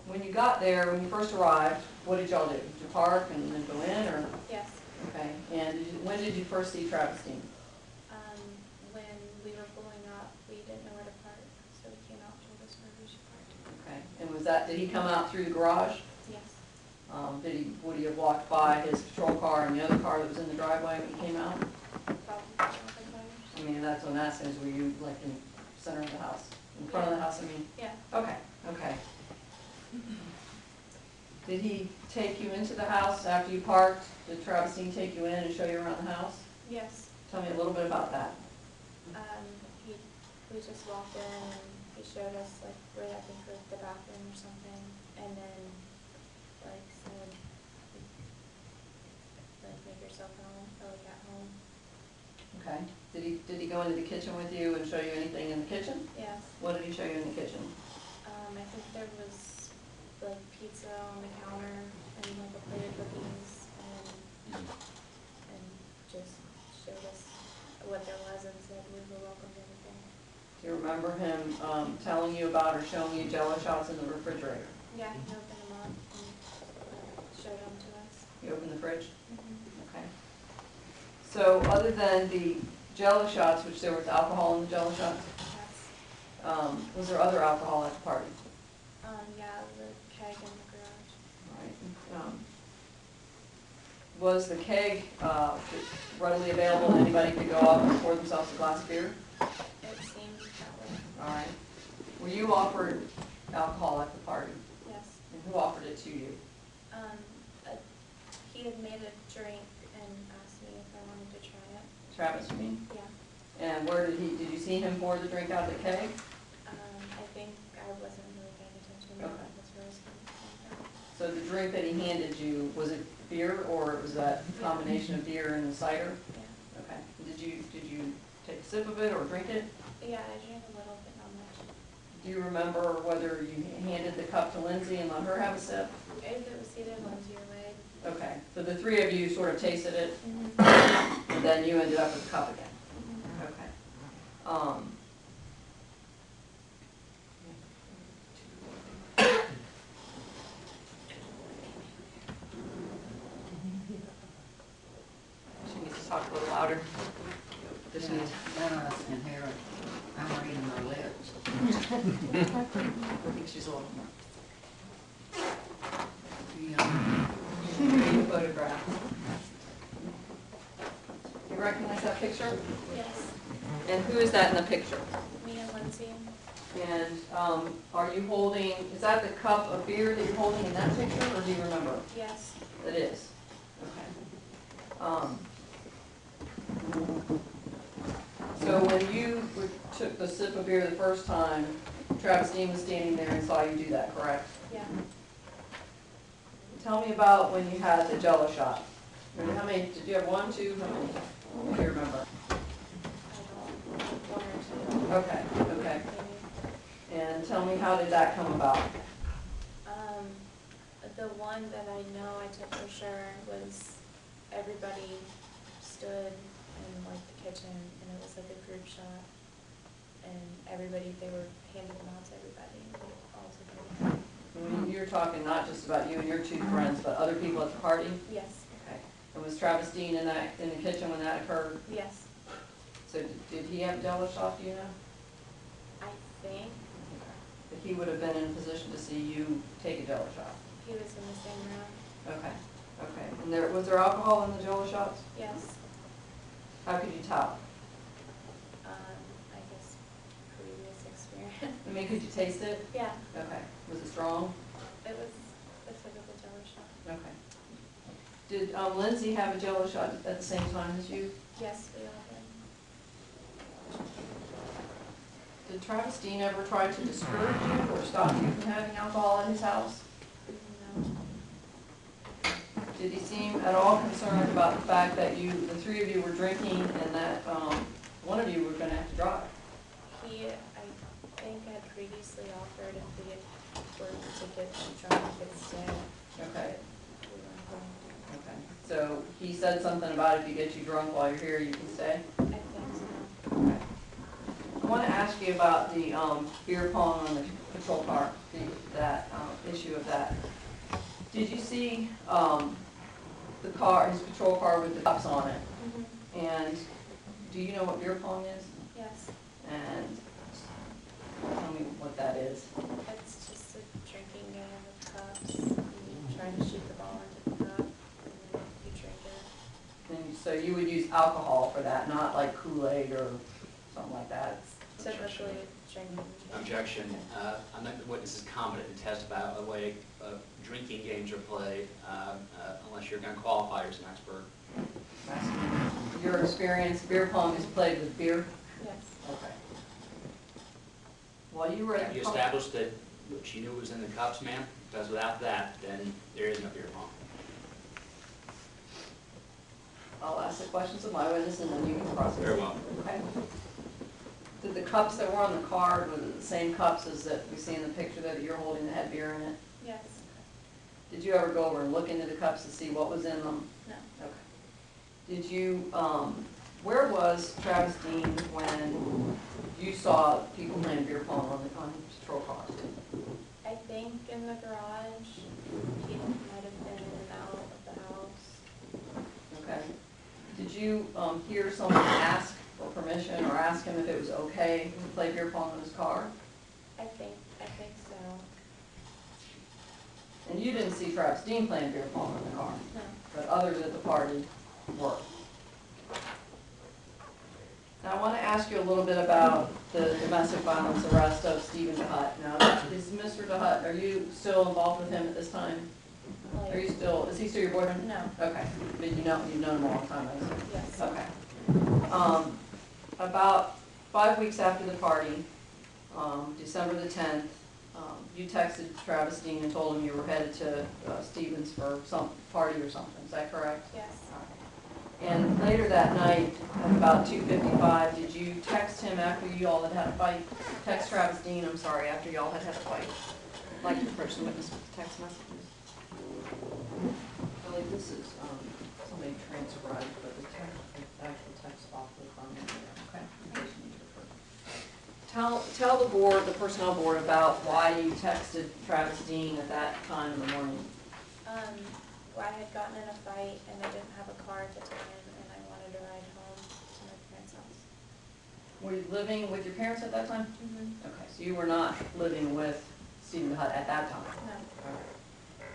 When you got there, when you first arrived, what did y'all do? Did you park and then go in, or? Yes. Okay, and when did you first see Travis Deane? When we were pulling up, we didn't know where to park, so we came out and told us where we should park. Okay, and did he come out through the garage? Yes. Would he have walked by his patrol car and the other car that was in the driveway when he came out? Probably. I mean, that's what I'm asking, is were you like in the center of the house? In front of the house, I mean? Yeah. Okay, okay. Did he take you into the house after you parked? Did Travis Deane take you in and show you around the house? Yes. Tell me a little bit about that. We just walked in and he showed us like where I think was the bathroom or something, and then like said, like make yourself home, or like at home. Okay. Did he go into the kitchen with you and show you anything in the kitchen? Yes. What did he show you in the kitchen? I think there was like pizza on the counter and like a plate of cookies and just showed us what there was and said we were welcome to anything. Do you remember him telling you about or showing you Jello shots in the refrigerator? Yeah, he opened them up and showed them to us. You opened the fridge? Mm-hmm. Okay. So other than the Jello shots, which there was alcohol in the Jello shots, Yes. Was there other alcohol at the party? Yeah, the keg in the garage. All right. Was the keg readily available? Anybody could go up and pour themselves a glass of beer? It seemed that way. All right. Were you offered alcohol at the party? Yes. And who offered it to you? He had made a drink and asked me if I wanted to try it. Travis, you mean? Yeah. And where did you see him pour the drink out of the keg? I think I wasn't really paying attention. Okay. That's where I was coming from. So the drink that he handed you, was it beer, or was that a combination of beer and cider? Yeah. Okay. Did you take a sip of it or drink it? Yeah, I drank a little, but not much. Do you remember whether you handed the cup to Lindsay and let her have a sip? If it was either Lindsay or Wade. Okay. So the three of you sort of tasted it, Mm-hmm. and then you ended up with the cup again. Mm-hmm. Okay. She needs to talk a little louder. Does she need to? And here, I'm reading my lips. I think she's a little more. Yeah. Read the photograph. You recognize that picture? Yes. And who is that in the picture? Me and Lindsay. And are you holding, is that the cup of beer that you're holding in that picture, or do you remember? Yes. It is. Okay. So when you took the sip of beer the first time, Travis Deane was standing there and saw you do that, correct? Yeah. Tell me about when you had the Jello shot. How many, did you have one, two, how many? Do you remember? I don't know, one or two. Okay, okay. Maybe. And tell me, how did that come about? The one that I know I took for sure was everybody stood in like the kitchen and it was like a group shot. And everybody, they were handing them out to everybody and they all took it. When you're talking not just about you and your two friends, but other people at the party? Yes. Okay. And was Travis Deane in the kitchen when that occurred? Yes. So did he have Jello shot, do you know? I think That he would have been in a position to see you take a Jello shot? he was in the same room. Okay, okay. And was there alcohol in the Jello shots? Yes. How could you tell? I guess previous experience. I mean, could you taste it? Yeah. Okay. Was it strong? It was a typical Jello shot. Okay. Did Lindsay have a Jello shot at the same time as you? Yes, we all did. Did Travis Deane ever try to discourage you or stop you from having alcohol in his house? No. Did he seem at all concerned about the fact that the three of you were drinking and that one of you were going to have to drive? He, I think, had previously offered if we were to get drunk, we could stay. Okay. We weren't going to. Okay. So he said something about if you get you drunk while you're here, you can stay? I think so. Okay. I want to ask you about the beer pong on the patrol car that issue of that. Did you see, the car, his patrol car with the cops on it? Mhm. And do you know what beer pong is? Yes, And tell me what that is. it's just a drinking game with cups. You try to shoot the ball into the cup, and then you drink it. And so you would use alcohol for that, not like Kool-Aid or something like that? Typically, drinking. Objection. I'm not the witness is competent to testify the way drinking games are played, unless you're going to qualify as an expert. Your experience, beer pong is played with beer? Yes. Okay. While you were at Have the you car, established that she knew it was in the cups, ma'am? Because without that, then there is no beer pong. I'll ask the questions of my witness and then you can process. Very well. Okay. Did the cups that were on the card, were the same cups as that we see in the picture that you're holding that had beer in it? Yes. Did you ever go over and look into the cups to see what was in them? No. Okay. Did you, where was Travis Deane when you saw people playing beer pong on patrol cars? I think in the garage, people might have been in and out of the house. Okay. Did you hear someone ask for permission or ask him if it was okay to play beer pong in his car? I think so. And you didn't see Travis Deane playing beer pong in the car, No. but others at the party were. Now, I want to ask you a little bit about the domestic violence arrest of Stephen DeHutt. Now, is Mr. DeHutt, are you still involved with him at this time? Are you still, is he still your boyfriend? No. Okay, but you've known him a long time, I assume? Yes. Okay. About 5 weeks after the party, December the 10th, you texted Travis Deane and told him you were headed to Stevens for some party or something, is that correct? Yes. And later that night, at about 2:55, did you text him after you all had had a fight? Text Travis Deane, I'm sorry, after y'all had had a fight? Like your first witness with the text messages? Billy, this is, somebody transcribed, but the actual text off the phone. Okay. In case you need to refer. Tell the board, the personnel board, about why you texted Travis Deane at that time in the morning. I had gotten in a fight and I didn't have a car at the time and I wanted to ride home to my parents' house. Were you living with your parents at that time? Mm-hmm. Okay, so you were not living with Stephen DeHutt at that time?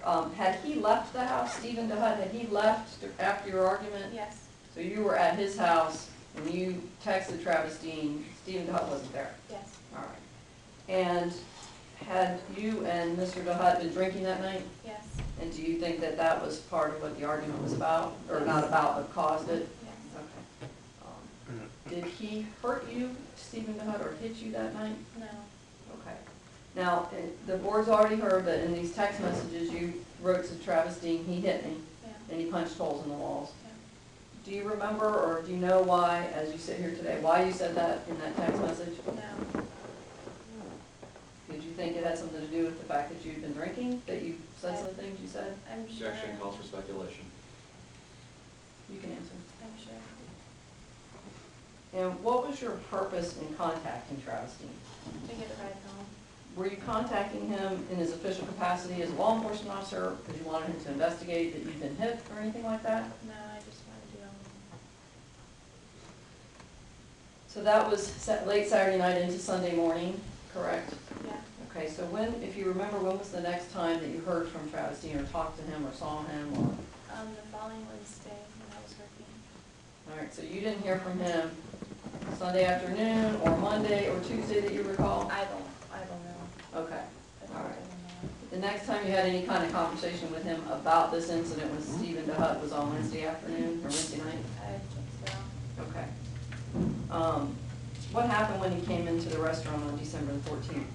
No. Had he left the house, Stephen DeHutt, had he left after your argument? Yes. So you were at his house and you texted Travis Deane, Stephen DeHutt wasn't there? Yes. All right. And had you and Mr. DeHutt been drinking that night? Yes. And do you think that that was part of what the argument was about, or not about, but caused it? Yes. Okay. Did he hurt you, Stephen DeHutt, or hit you that night? No. Okay. Now, the board's already heard that in these text messages you wrote to Travis Deane, he hit me, Yeah. and he punched holes in the walls. Yeah. Do you remember, or do you know why, as you sit here today, why you said that in that text message? No. Did you think it had something to do with the fact that you'd been drinking, that you said some of the things you said? I'm sure. Objection calls for speculation. You can answer. I'm sure. And what was your purpose in contacting Travis Deane? To get a ride home. Were you contacting him in his official capacity as a law enforcement officer because you wanted him to investigate that you'd been hit or anything like that? No, I just wanted to go home. So that was late Saturday night into Sunday morning, correct? Yeah. Okay, so when, if you remember, when was the next time that you heard from Travis Deane or talked to him or saw him or? The following Wednesday when I was working. All right, so you didn't hear from him Sunday afternoon or Monday or Tuesday that you recall? I don't know. Okay. I All don't right. know. The next time you had any kind of conversation with him about this incident with Stephen DeHutt was on Wednesday afternoon or Wednesday night? I think so. Okay. What happened when he came into the restaurant on December the 14th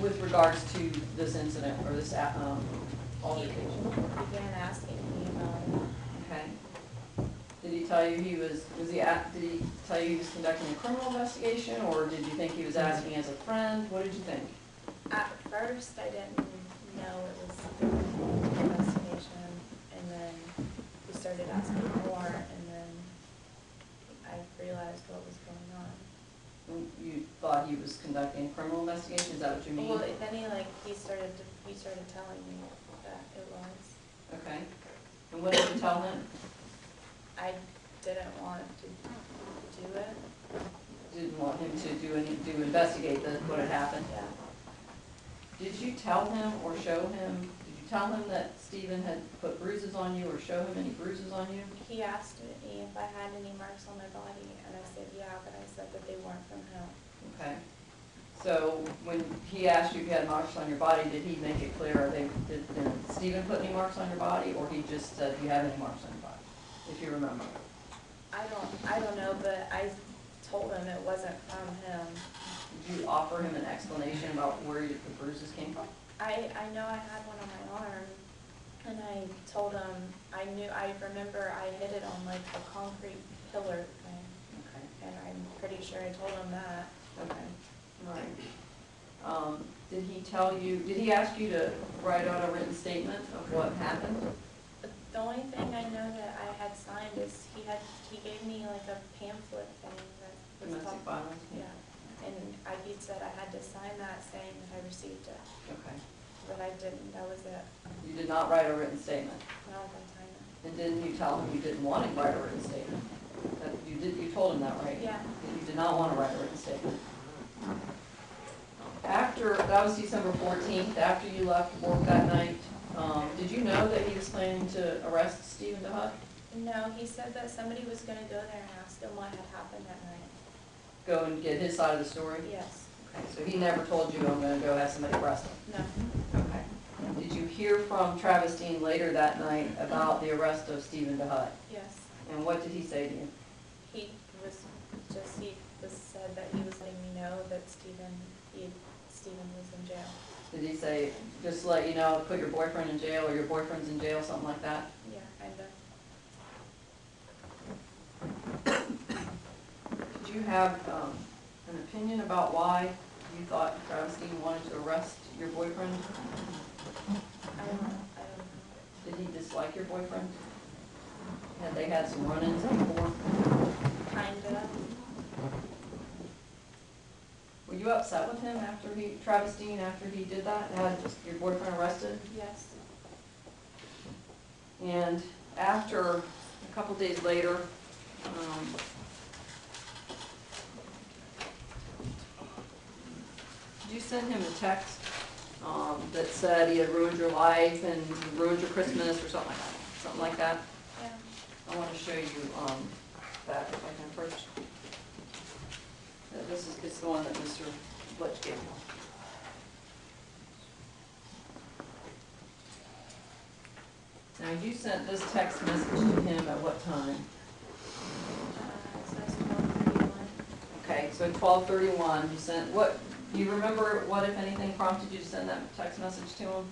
with regards to this incident or this altercation? He began asking me about it. Okay. Did he tell you did he tell you he was conducting a criminal investigation, or did you think he was asking as a friend? What did you think? At first, I didn't know it was a criminal investigation, and then he started asking more, and then I realized what was going on. You thought he was conducting a criminal investigation, is that what you mean? Well, then he started telling me that it was. Okay. And what did you tell him? I didn't want to do it. Didn't want him to investigate what had happened? Yeah. Did you tell him or show him, did you tell him that Stephen had put bruises on you or show him any bruises on you? He asked me if I had any marks on my body, and I said yeah, but I said that they weren't from him. Okay. So when he asked you if you had marks on your body, did he make it clear, did Stephen put any marks on your body, or he just said, do you have any marks on your body, if you remember? I don't know, but I told him it wasn't from him. Did you offer him an explanation about where the bruises came from? I know I had one on my arm, and I told him, I remember I hit it on like a concrete pillar thing, Okay. and I'm pretty sure I told him that. Okay, right. Did he ask you to write out a written statement of what happened? But the only thing I know that I had signed is he gave me like a pamphlet thing that was Domestic called. violence? Yeah, and he said I had to sign that saying that I received it, Okay. but I didn't, that was it. You did not write a written statement? Not that time. And didn't you tell him you didn't want to write a written statement? That you told him that, right? Yeah. That you did not want to write a written statement? That was December 14th, after you left work that night, did you know that he was planning to arrest Stephen DeHutt? No, he said that somebody was gonna go there and ask him what had happened that night. Go and get his side of the story? Yes. Okay, so he never told you, I'm gonna go have somebody arrested? No. Okay. Did you hear from Travis Deane later that night about the arrest of Stephen DeHutt? Yes. And what did he say to you? He said that he was letting me know that Stephen was in jail. Did he say, just to let you know, put your boyfriend in jail, or your boyfriend's in jail, something like that? Yeah, Did you have an opinion about why you thought Travis Deane wanted to arrest your boyfriend? I don't know. Did he dislike your boyfriend? Had they had some run-ins before? Kinda. Were you upset with him Travis Deane, after he did that, had your boyfriend arrested? Yes. And after, a couple days later, did you send him a text that said he had ruined your life and ruined your Christmas or something like that? Something like that? Yeah. I want to show you that if I can first. This is the one that Mr. Butch gave me. Now, you sent this text message to him at what time? So it's 12:31. Okay, so at 12:31, you sent, do you remember what, if anything, prompted you to send that text message to him?